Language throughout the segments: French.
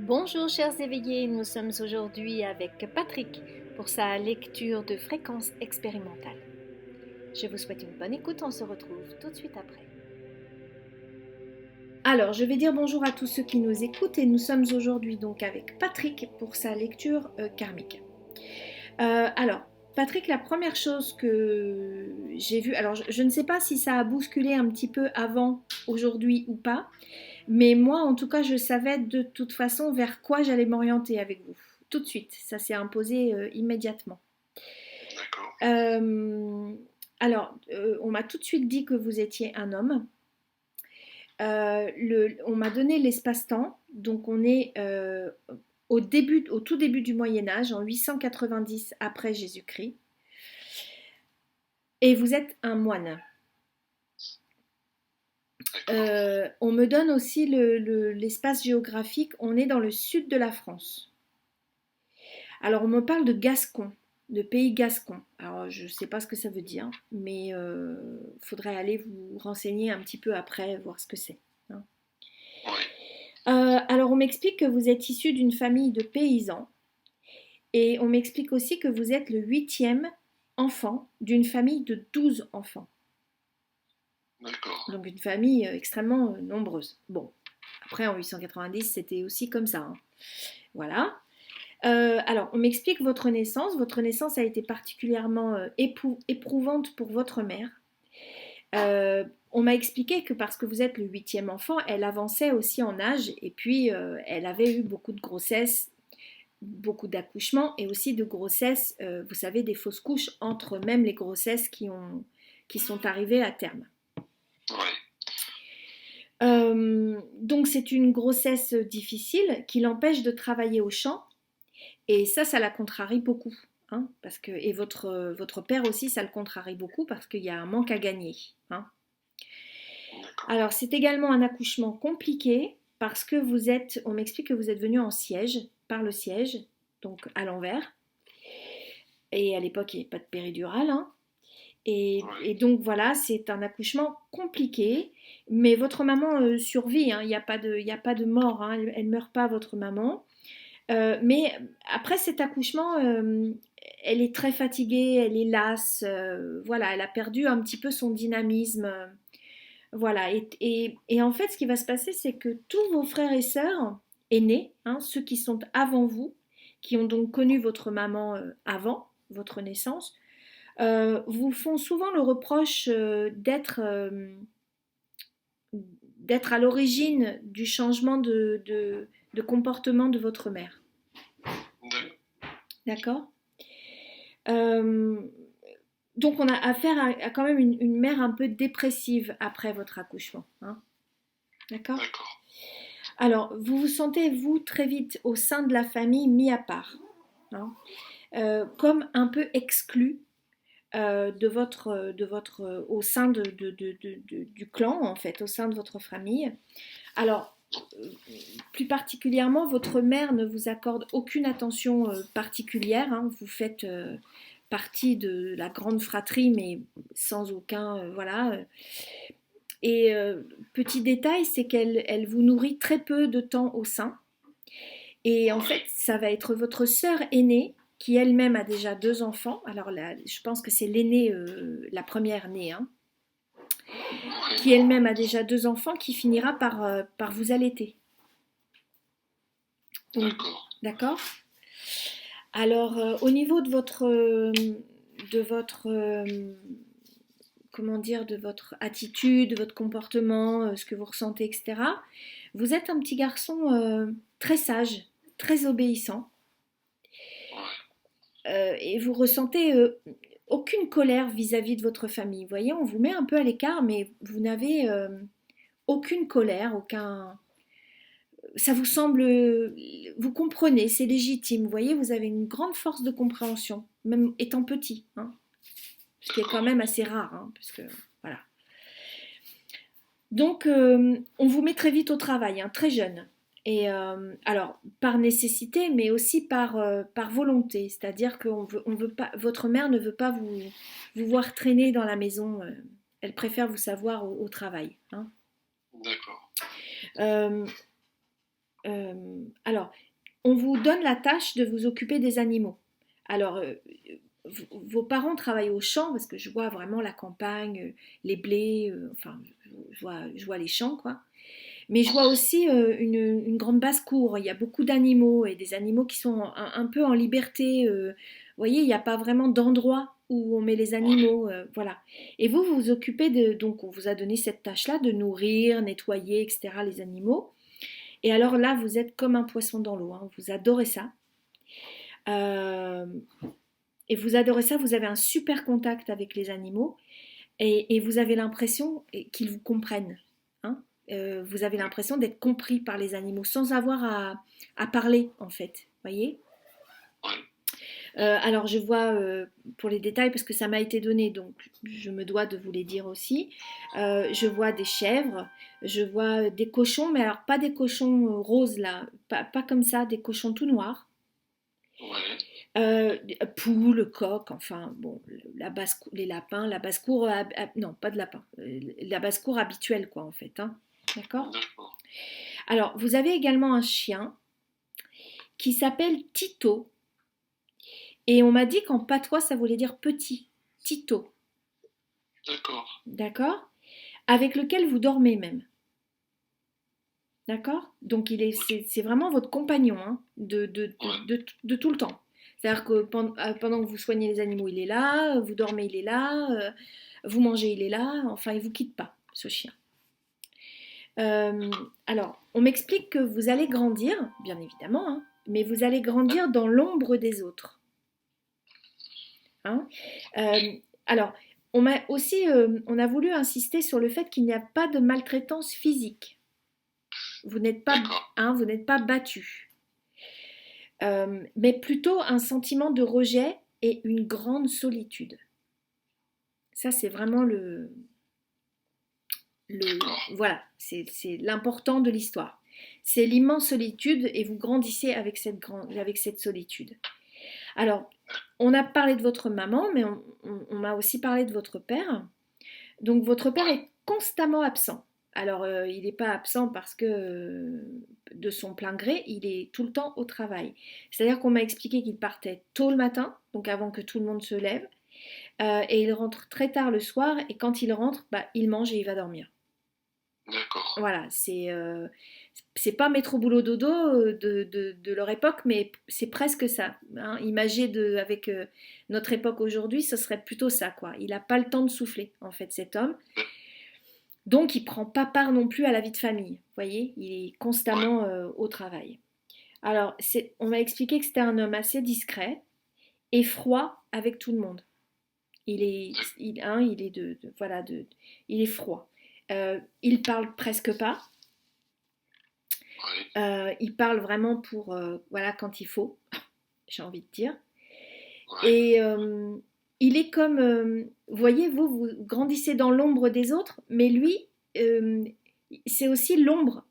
Bonjour chers éveillés, nous sommes aujourd'hui avec Patrick pour sa lecture de fréquences expérimentales. Je vous souhaite une bonne écoute, on se retrouve tout de suite après. Alors, je vais dire bonjour à tous ceux qui nous écoutent et nous sommes aujourd'hui donc avec Patrick pour sa lecture karmique. Alors, Patrick, la première chose que j'ai vue, alors je ne sais pas si ça a bousculé un petit peu avant aujourd'hui ou pas, mais moi en tout cas je savais de toute façon vers quoi j'allais m'orienter avec vous. Tout de suite, ça s'est imposé immédiatement. D'accord. Euh, on m'a tout de suite dit que vous étiez un homme. On m'a donné l'espace-temps, donc on est au tout début du Moyen Âge, en 890 après Jésus-Christ, et vous êtes un moine. D'accord. On me donne aussi l'espace géographique, on est dans le sud de la France. Alors on me parle de Gascon, de pays gascon. Alors je ne sais pas ce que ça veut dire, mais faudrait aller vous renseigner un petit peu après, voir ce que c'est, hein. Oui. Alors on m'explique que vous êtes issu d'une famille de paysans et on m'explique aussi que vous êtes le huitième enfant d'une famille de 12 enfants. D'accord. Donc une famille extrêmement nombreuse. Bon, après en 890 c'était aussi comme ça, hein. Voilà. Alors, on m'explique votre naissance. Votre naissance a été particulièrement éprouvante pour votre mère. On m'a expliqué que parce que vous êtes le huitième enfant, elle avançait aussi en âge et puis elle avait eu beaucoup de grossesses, beaucoup d'accouchements et aussi de grossesses, vous savez, des fausses couches entre même les grossesses qui sont arrivées à terme. Oui. Donc c'est une grossesse difficile qui l'empêche de travailler au champ. Et ça la contrarie beaucoup, hein, parce que, et votre père aussi, ça le contrarie beaucoup parce qu'il y a un manque à gagner, hein. D'accord. Alors, c'est également un accouchement compliqué parce que on m'explique que vous êtes venu en siège, par le siège, donc à l'envers. Et à l'époque, il n'y avait pas de péridurale, hein. Oui. Et donc voilà, c'est un accouchement compliqué, mais votre maman survit, hein, il y a pas de mort, hein, elle ne meurt pas, votre maman. Mais après cet accouchement, elle est très fatiguée, elle est lasse, voilà, elle a perdu un petit peu son dynamisme, voilà. Et en fait, ce qui va se passer, c'est que tous vos frères et sœurs aînés, hein, ceux qui sont avant vous, qui ont donc connu votre maman avant votre naissance, vous font souvent le reproche d'être à l'origine du changement de comportement de votre mère. D'ac- D'accord. Euh, donc on a affaire à quand même une mère un peu dépressive après votre accouchement, hein. D'accord. D'accord. Alors vous vous sentez, vous, très vite au sein de la famille mis à part, hein, comme un peu exclu au sein du clan, en fait, au sein de votre famille. Alors, euh, plus particulièrement, votre mère ne vous accorde aucune attention particulière, hein. Vous faites partie de la grande fratrie, mais sans aucun, voilà. Et petit détail, c'est elle vous nourrit très peu de temps au sein. Et en fait, Oui. ça va être votre sœur aînée qui elle-même a déjà deux enfants. Alors là, je pense que c'est l'aînée, la première née, hein, Oui. qui elle-même a déjà deux enfants, qui finira par vous allaiter. Donc, D'accord. d'accord. Alors, au niveau de votre, comment dire, de votre attitude, de votre comportement, ce que vous ressentez, etc. Vous êtes un petit garçon très sage, très obéissant, Oui. et vous ressentez aucune colère vis-à-vis de votre famille. Vous voyez, on vous met un peu à l'écart, mais vous n'avez aucune colère, aucun. Ça vous semble, vous comprenez, c'est légitime. Vous voyez, vous avez une grande force de compréhension, même étant petit, hein, ce qui est quand D'accord. même assez rare, hein, puisque voilà. Donc, on vous met très vite au travail, hein, très jeune. Et alors, par nécessité, mais aussi par volonté. C'est-à-dire que on veut pas, votre mère ne veut pas vous voir traîner dans la maison. Elle préfère vous savoir au travail, hein. D'accord. Euh, Alors, on vous donne la tâche de vous occuper des animaux. Alors, vos parents travaillent au champ parce que je vois vraiment la campagne, les blés, enfin, je vois les champs, quoi. Mais je vois Ouais, aussi une grande basse-cour. Il y a beaucoup d'animaux et des animaux qui sont un peu en liberté. Vous voyez, il n'y a pas vraiment d'endroit où on met les ouais, animaux. Voilà. Et vous, vous vous occupez de... Donc, on vous a donné cette tâche-là de nourrir, nettoyer, etc. les animaux. Et alors là, vous êtes comme un poisson dans l'eau, hein. Vous adorez ça. Euh, et vous adorez ça, vous avez un super contact avec les animaux et vous avez l'impression qu'ils vous comprennent, hein. Vous avez l'impression d'être compris par les animaux sans avoir à parler en fait, voyez. ouais, Alors je vois pour les détails parce que ça m'a été donné, donc je me dois de vous les dire aussi. Je vois des chèvres, je vois des cochons, mais alors pas des cochons roses là, pas comme ça, des cochons tout noirs. ouais, Poules, coqs, enfin bon, les lapins, la basse-cour, non pas de lapin, la basse-cour habituelle quoi en fait, hein. D'accord. d'accord, Alors vous avez également un chien qui s'appelle Tito et on m'a dit qu'en patois ça voulait dire petit, Tito, d'accord, d'accord, avec lequel vous dormez même, d'accord. Donc c'est vraiment votre compagnon, hein, ouais, de tout le temps. C'est-à-dire que pendant que vous soignez les animaux, il est là, vous dormez, il est là, vous mangez, il est là, enfin, il ne vous quitte pas, ce chien. Euh, alors, on m'explique que vous allez grandir, bien évidemment, hein, mais vous allez grandir dans l'ombre des autres, hein. Euh, alors, on a voulu insister sur le fait qu'il n'y a pas de maltraitance physique. d'accord, Vous n'êtes pas battu. Mais plutôt un sentiment de rejet et une grande solitude. Ça, c'est vraiment d'accord, voilà, c'est l'important de l'histoire. C'est l'immense solitude et vous grandissez avec cette solitude. Alors, on a parlé de votre maman, mais on m'a aussi parlé de votre père. Donc, votre père ouais, est constamment absent. Alors, il n'est pas absent parce que de son plein gré, il est tout le temps au travail. C'est-à-dire qu'on m'a expliqué qu'il partait tôt le matin, donc avant que tout le monde se lève, et il rentre très tard le soir, et quand il rentre, bah, il mange et il va dormir. d'accord, Voilà, c'est pas métro boulot dodo de leur époque, mais c'est presque ça, hein. Imagé avec notre époque aujourd'hui, ce serait plutôt ça, quoi. Il n'a pas le temps de souffler, en fait, cet homme. Donc, il prend pas part non plus à la vie de famille. Vous voyez, il est ouais, constamment au travail. Alors, on m'a expliqué que c'était un homme assez discret et froid avec tout le monde. Il est voilà, il est froid. Il parle presque pas. ouais, Il parle vraiment pour, voilà, quand il faut, j'ai envie de dire. ouais, Et il est comme, vous voyez, vous grandissez dans l'ombre des autres, mais lui, euh, c'est aussi l'ombre.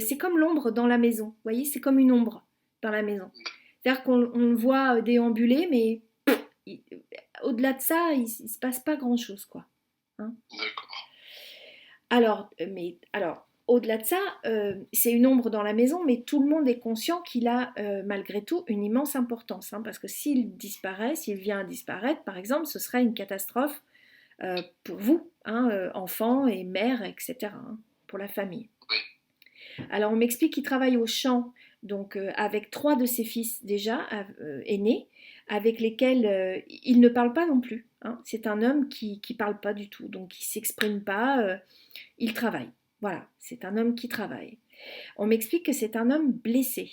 C'est comme l'ombre dans la maison. Vous voyez, c'est comme une ombre dans la maison. C'est-à-dire qu'on le voit déambuler, mais il- au-delà de ça, il ne se passe pas grand-chose, quoi, hein. d'accord, Alors, au-delà de ça, c'est une ombre dans la maison, mais tout le monde est conscient qu'il a malgré tout une immense importance, hein, parce que s'il disparaît, s'il vient à disparaître, par exemple, ce serait une catastrophe pour vous, hein, enfants et mères, etc., hein, pour la famille. ouais, Alors, on m'explique qu'il travaille au champ, donc avec trois de ses fils déjà aînés, avec lesquels il ne parle pas non plus, hein. C'est un homme qui parle pas du tout, donc il s'exprime pas. Il travaille. Voilà, c'est un homme qui travaille. On m'explique que c'est un homme blessé,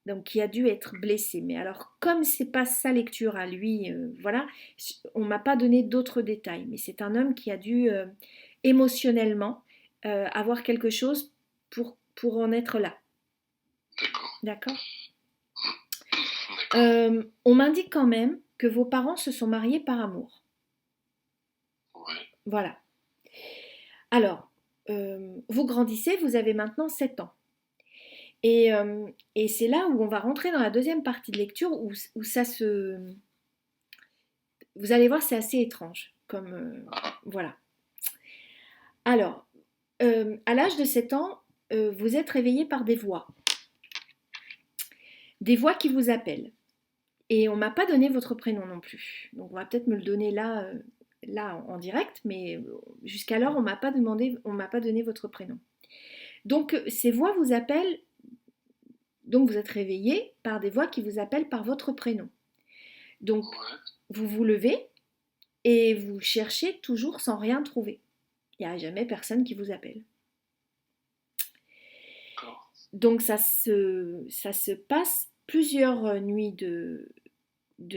donc qui a dû être blessé. Mais alors, comme c'est pas sa lecture à lui, voilà, on m'a pas donné d'autres détails. Mais c'est un homme qui a dû émotionnellement avoir quelque chose pour en être là. d'accord, D'accord. d'accord, On m'indique quand même que vos parents se sont mariés par amour. ouais, Voilà. Alors, vous grandissez, vous avez maintenant 7 ans. Et c'est là où on va rentrer dans la deuxième partie de lecture où ça se... Vous allez voir, c'est assez étrange. Comme, voilà. Alors, à l'âge de 7 ans, vous êtes réveillé par des voix qui vous appellent. Et on m'a pas donné votre prénom non plus. Donc on va peut-être me le donner là en direct, mais jusqu'alors on m'a pas donné votre prénom. Donc ces voix vous appellent, donc vous êtes réveillé par des voix qui vous appellent par votre prénom. Donc Ouais. vous vous levez et vous cherchez toujours sans rien trouver. Il n'y a jamais personne qui vous appelle. D'accord. Donc ça se passe plusieurs nuits de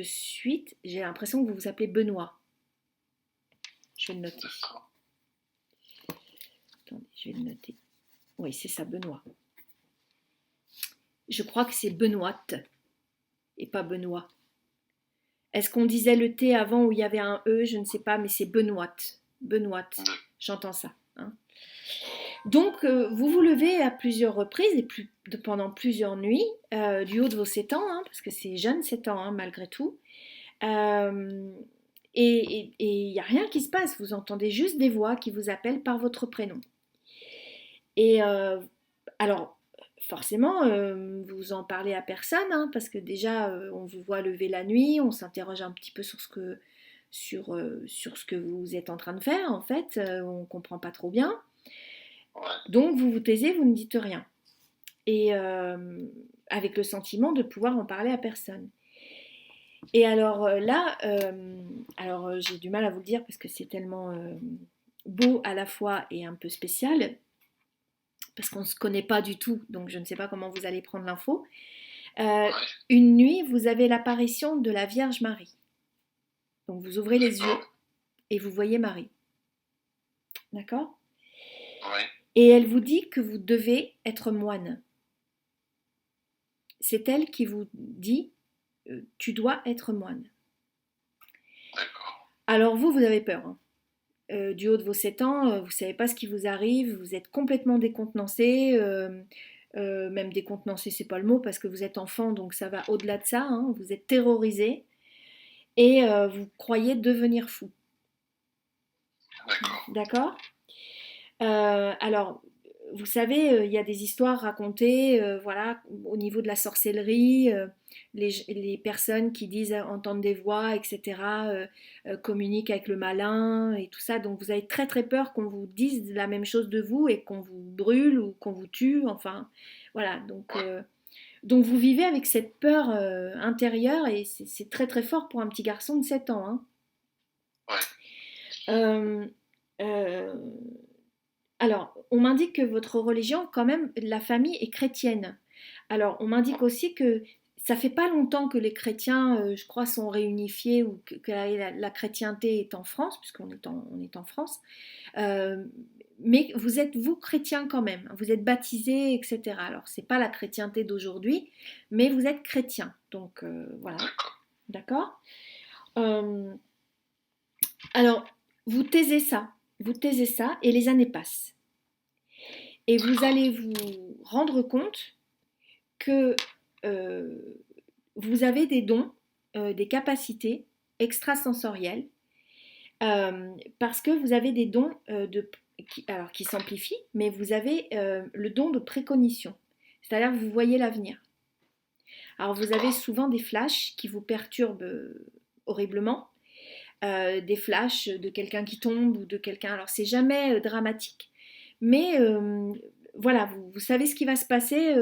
suite. J'ai l'impression que vous vous appelez Benoît. Je vais le noter. D'accord. Attendez, je vais le noter. Oui, c'est ça, Benoît. Je crois que c'est Benoîte et pas Benoît. Est-ce qu'on disait le T avant où il y avait un E? Je ne sais pas, mais c'est Benoîte. Benoîte. J'entends ça. Hein. Donc, vous vous levez à plusieurs reprises et pendant plusieurs nuits, du haut de vos 7 ans, hein, parce que c'est jeune 7 ans, hein, malgré tout. Euh, et il n'y a rien qui se passe, vous entendez juste des voix qui vous appellent par votre prénom. Et alors, forcément, vous en parlez à personne, hein, parce que déjà, on vous voit lever la nuit, on s'interroge un petit peu sur ce que vous êtes en train de faire, en fait, on ne comprend pas trop bien. Ouais. Donc, vous vous taisez, vous ne dites rien. Et avec le sentiment de pouvoir en parler à personne. Et alors là, j'ai du mal à vous le dire parce que c'est tellement beau à la fois et un peu spécial, parce qu'on ne se connaît pas du tout, donc je ne sais pas comment vous allez prendre l'info. Ouais. Une nuit, vous avez l'apparition de la Vierge Marie. Donc vous ouvrez les yeux D'accord. et vous voyez Marie. D'accord? Ouais. Et elle vous dit que vous devez être moine. C'est elle qui vous dit tu dois être moine. D'accord. Alors vous avez peur. Hein. Du haut de vos 7 ans, vous ne savez pas ce qui vous arrive, vous êtes complètement décontenancé, même décontenancé, c'est pas le mot parce que vous êtes enfant, donc ça va au-delà de ça, hein, vous êtes terrorisé et vous croyez devenir fou. D'accord. D'accord? Alors, vous savez, il y a des histoires racontées, voilà, au niveau de la sorcellerie, les personnes qui disent entendre des voix, etc., communiquent avec le malin et tout ça. Donc, vous avez très très peur qu'on vous dise la même chose de vous et qu'on vous brûle ou qu'on vous tue. Enfin, voilà. Donc vous vivez avec cette peur intérieure et c'est très très fort pour un petit garçon de 7 ans. Hein. Ouais. Euh, euh, Alors, on m'indique que votre religion, quand même, la famille est chrétienne. Alors, on m'indique aussi que ça fait pas longtemps que les chrétiens, je crois, sont réunifiés ou que la chrétienté est en France, puisqu'on on est en France. Euh, mais vous êtes, vous, chrétien quand même. Vous êtes baptisé, etc. Alors, c'est pas la chrétienté d'aujourd'hui, mais vous êtes chrétien. Donc, voilà. D'accord. D'accord. Euh, alors, vous taisez ça. Vous taisez ça et les années passent. Et vous D'accord. allez vous rendre compte que euh, vous avez des dons, des capacités extrasensorielles, parce que vous avez des dons qui s'amplifient, mais vous avez le don de précognition, c'est-à-dire que vous voyez l'avenir. Alors vous avez D'accord. souvent des flashs qui vous perturbent horriblement, des flashs de quelqu'un qui tombe ou de quelqu'un. Alors c'est jamais dramatique, mais voilà, vous savez ce qui va se passer,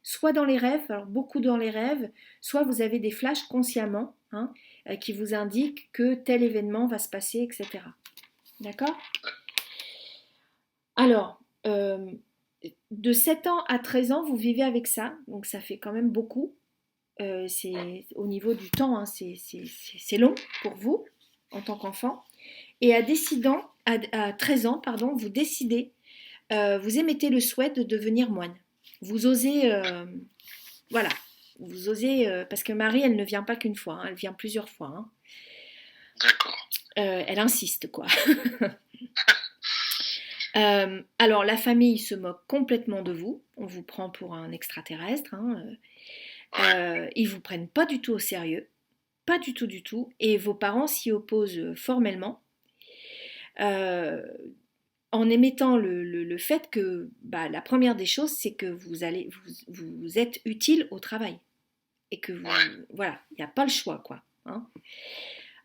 soit dans les rêves, alors beaucoup dans les rêves, soit vous avez des flashs consciemment hein, qui vous indiquent que tel événement va se passer, etc. D'accord? Alors, de 7 ans à 13 ans, vous vivez avec ça, donc ça fait quand même beaucoup. C'est au niveau du temps, hein, c'est long pour vous en tant qu'enfant. Et à 13 ans, pardon, vous décidez, vous émettez le souhait de devenir moine. Vous osez, voilà, vous osez, parce que Marie, elle ne vient pas qu'une fois, hein, elle vient plusieurs fois. Hein. D'accord. Elle insiste, quoi. Alors, la famille se moque complètement de vous. On vous prend pour un extraterrestre. Hein. Ils vous prennent pas du tout au sérieux. Pas du tout, du tout. Et vos parents s'y opposent formellement. Euh, en émettant le fait que bah, la première des choses, c'est que vous êtes utile au travail. Et que ouais, voilà, il n'y a pas le choix, quoi. Hein.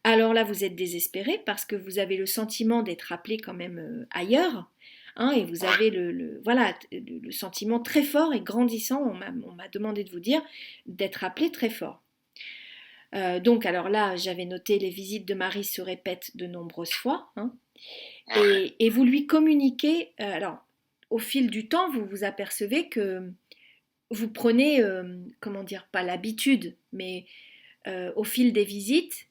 Alors là, vous êtes désespéré parce que vous avez le sentiment d'être appelé quand même ailleurs. Hein, et vous ouais, avez voilà, le sentiment très fort et grandissant, on m'a demandé de vous dire, d'être appelé très fort. Donc alors là, j'avais noté les visites de Marie se répètent de nombreuses fois. Hein, ouais, et vous lui communiquez, alors au fil du temps, vous vous apercevez que vous prenez, comment dire, pas l'habitude, mais au fil des visites,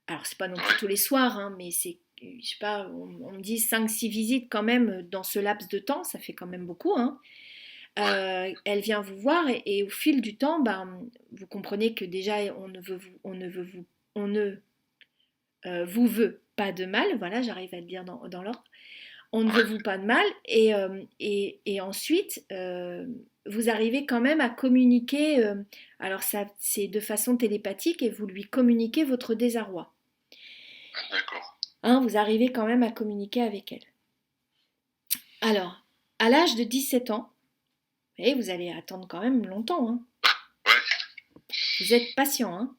alors c'est pas non plus ouais, tous les soirs, hein, mais c'est, je sais pas, on me dit 5 6 visites quand même dans ce laps de temps, ça fait quand même beaucoup. Hein. ouais, Elle vient vous voir et au fil du temps, ben, vous comprenez que déjà on ne vous veut pas de mal, voilà, j'arrive à le dire dans l'ordre. On ne veut ouais, vous pas de mal et ensuite vous arrivez quand même à communiquer, alors ça c'est de façon télépathique et vous lui communiquez votre désarroi. d'accord. Hein, vous arrivez quand même à communiquer avec elle. Alors, à l'âge de 17 ans, et vous allez attendre quand même longtemps, hein. Ouais, Vous êtes patient. Hein.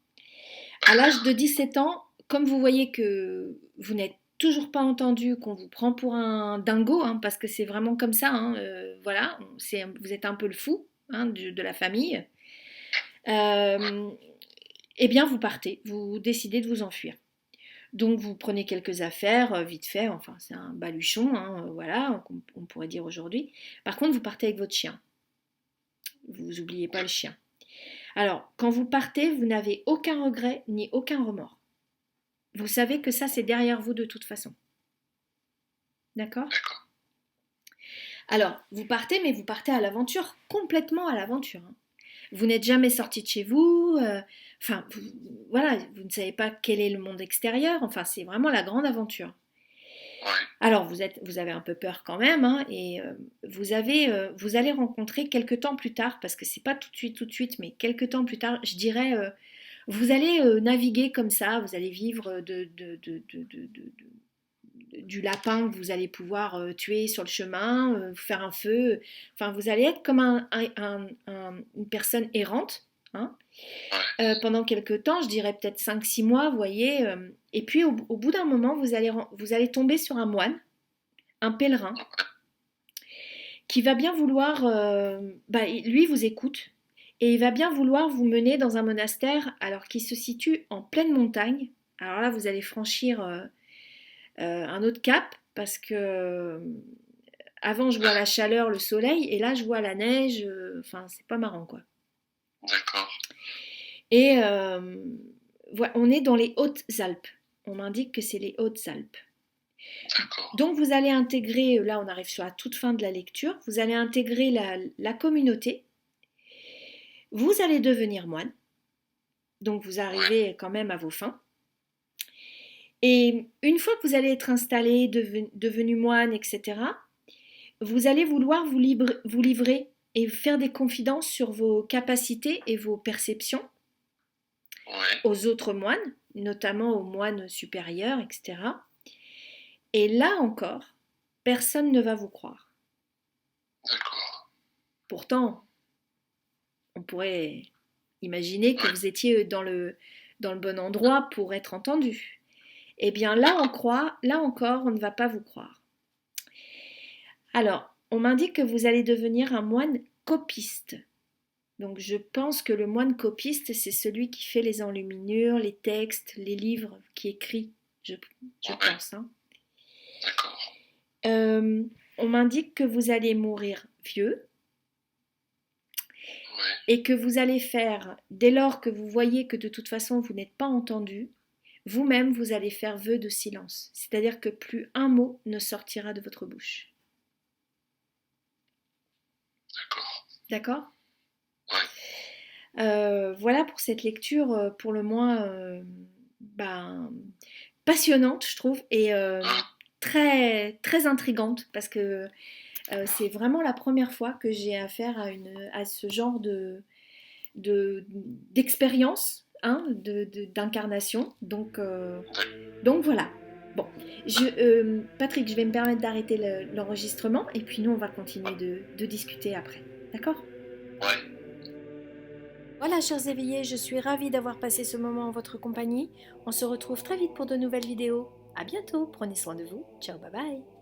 À l'âge de 17 ans, comme vous voyez que vous n'êtes toujours pas entendu, qu'on vous prend pour un dingo, hein, parce que c'est vraiment comme ça, hein, voilà, vous êtes un peu le fou hein, de la famille, euh, eh bien vous partez, vous décidez de vous enfuir. Donc vous prenez quelques affaires, vite fait, enfin c'est un baluchon, hein, voilà, on pourrait dire aujourd'hui. Par contre, vous partez avec votre chien. Vous n'oubliez pas le chien. Alors, quand vous partez, vous n'avez aucun regret ni aucun remords. Vous savez que ça, c'est derrière vous de toute façon. D'accord? d'accord. Alors, vous partez, mais vous partez à l'aventure, complètement à l'aventure. Hein. Vous n'êtes jamais sorti de chez vous, enfin, voilà, vous ne savez pas quel est le monde extérieur, enfin, c'est vraiment la grande aventure. Ouais, Alors, vous avez un peu peur quand même, hein, et vous allez rencontrer quelques temps plus tard, parce que c'est pas tout de suite, mais quelques temps plus tard, je dirais, vous allez naviguer comme ça, vous allez vivre du lapin que vous allez pouvoir tuer sur le chemin, faire un feu. Enfin, vous allez être comme une personne errante. Hein, ouais, pendant quelques temps, je dirais peut-être 5 6 mois, vous voyez. Et puis au bout d'un moment, vous allez tomber sur un moine, un pèlerin, qui va bien vouloir, bah, lui vous écoute, et il va bien vouloir vous mener dans un monastère, alors qui se situe en pleine montagne. Alors là, vous allez franchir un autre cap, parce que avant je vois la chaleur, le soleil, et là je vois la neige, enfin c'est pas marrant quoi. d'accord, Et on est dans les Hautes-Alpes. On m'indique que c'est les Hautes-Alpes. d'accord. Donc vous allez intégrer, là on arrive sur la toute fin de la lecture, vous allez intégrer la communauté, vous allez devenir moine, donc vous Ouais, arrivez quand même à vos fins. Et une fois que vous allez être installé, devenu moine, etc., vous allez vouloir vous livrer et faire des confidences sur vos capacités et vos perceptions ouais, aux autres moines, notamment aux moines supérieurs, etc. Et là encore, personne ne va vous croire. d'accord. Pourtant, on pourrait imaginer que Ouais, vous étiez dans le bon endroit pour être entendu. Eh bien, d'accord. là encore, on ne va pas vous croire. Alors, on m'indique que vous allez devenir un moine copiste. Donc, je pense que le moine copiste, c'est celui qui fait les enluminures, les textes, les livres, qui écrit, je Ouais, pense. Hein. d'accord. Euh, on m'indique que vous allez mourir vieux Ouais, et que vous allez faire, dès lors que vous voyez que de toute façon vous n'êtes pas entendu, vous-même vous allez faire vœu de silence. C'est-à-dire que plus un mot ne sortira de votre bouche. d'accord. D'accord? Ouais, Voilà pour cette lecture, pour le moins ben, passionnante, je trouve, et ah, très, très intrigante, parce que c'est vraiment la première fois que j'ai affaire à ce genre d'expérience, hein, d'incarnation. Donc voilà. Bon, Patrick, je vais me permettre d'arrêter l'enregistrement et puis nous, on va continuer de discuter après. D'accord? Ouais. Voilà, chers éveillés, je suis ravie d'avoir passé ce moment en votre compagnie. On se retrouve très vite pour de nouvelles vidéos. À bientôt, prenez soin de vous. Ciao, bye bye.